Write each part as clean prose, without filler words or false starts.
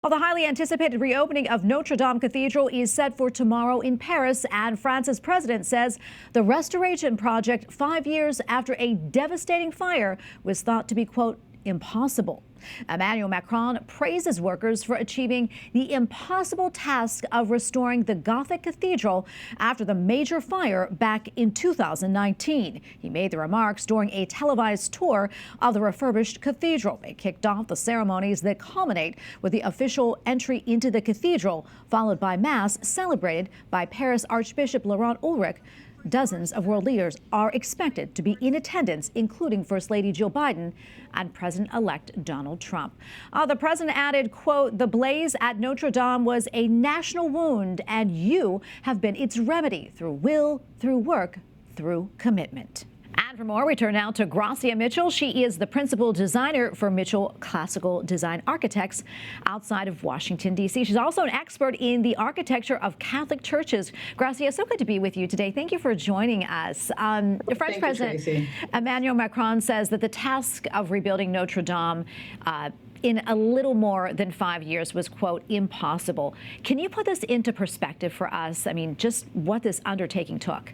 Well, the highly anticipated reopening of Notre Dame Cathedral is set for tomorrow in Paris, and France's president says the restoration project, 5 years after a devastating fire, was thought to be, quote, impossible. Emmanuel Macron praises workers for achieving the impossible task of restoring the Gothic cathedral after the major fire back in 2019. He made the remarks during a televised tour of the refurbished cathedral. It kicked off the ceremonies that culminate with the official entry into the cathedral, followed by Mass celebrated by Paris Archbishop Laurent Ulrich. Dozens of world leaders are expected to be in attendance, including First Lady Jill Biden and President-elect Donald Trump. The president added, quote, "The blaze at Notre Dame was a national wound, and you have been its remedy through will, through work, through commitment." And for more, we turn now to Gracia Mitchell. She is the principal designer for Mitchell Classical Design Architects outside of Washington, D.C. She's also an expert in the architecture of Catholic churches. Gracia, so good to be with you today. Thank you for joining us. The French President Emmanuel Macron says that the task of rebuilding Notre Dame in a little more than 5 years was, quote, impossible. Can you put this into perspective for us? I mean, just what this undertaking took.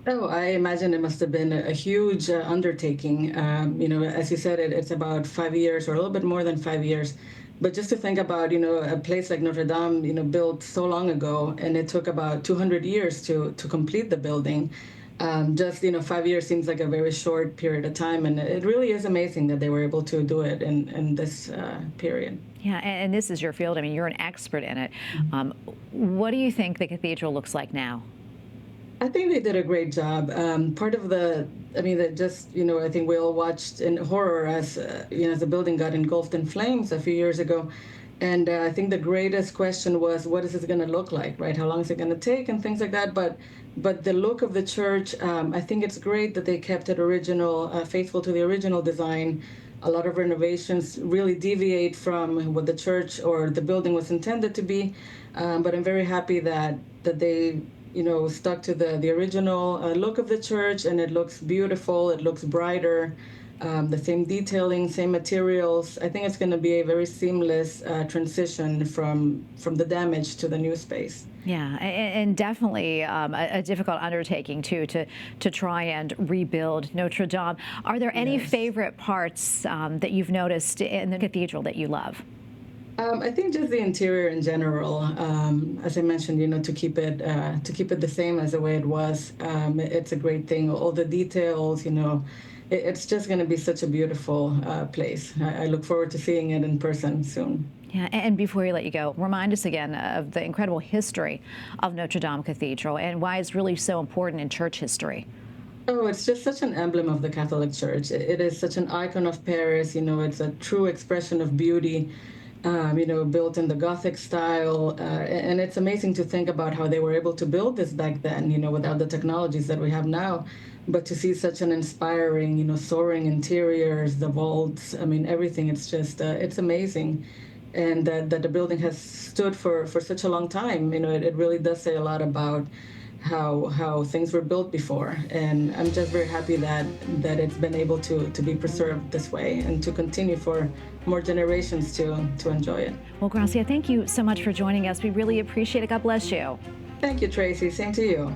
Oh, I imagine it must have been a huge undertaking. As you said, it's about 5 years or a little bit more than 5 years. But just to think about, a place like Notre Dame, built so long ago, and it took about 200 years to complete the building. 5 years seems like a very short period of time. And it really is amazing that they were able to do it in this period. Yeah, and this is your field. I mean, you're an expert in it. What do you think the cathedral looks like now? I think they did a great job. Part of I think we all watched in horror as the building got engulfed in flames a few years ago. And I think the greatest question was, what is this going to look like, right? How long is it going to take and things like that. But the look of the church, I think it's great that they kept it original, faithful to the original design. A lot of renovations really deviate from what the church or the building was intended to be. But I'm very happy that they stuck to the original look of the church, and it looks beautiful. It looks brighter, the same detailing, same materials. I think it's going to be a very seamless transition from the damage to the new space. Yeah, and definitely a difficult undertaking too to try and rebuild Notre Dame. Are there any favorite parts that you've noticed in the cathedral that you love? I think just the interior in general, as I mentioned, to keep it the same as the way it was. It's a great thing. All the details, it's just going to be such a beautiful place. I look forward to seeing it in person soon. Yeah, and before we let you go, remind us again of the incredible history of Notre Dame Cathedral and why it's really so important in church history. Oh, it's just such an emblem of the Catholic Church. It is such an icon of Paris. It's a true expression of beauty. Built in the Gothic style. And it's amazing to think about how they were able to build this back then, without the technologies that we have now. But to see such an inspiring, soaring interiors, the vaults, everything, it's just, it's amazing. And that the building has stood for such a long time. It really does say a lot about how things were built before. And I'm just very happy that it's been able to be preserved this way and to continue for more generations to enjoy it. Well, Gracia, thank you so much for joining us. We really appreciate it. God bless you. Thank you, Tracy. Same to you.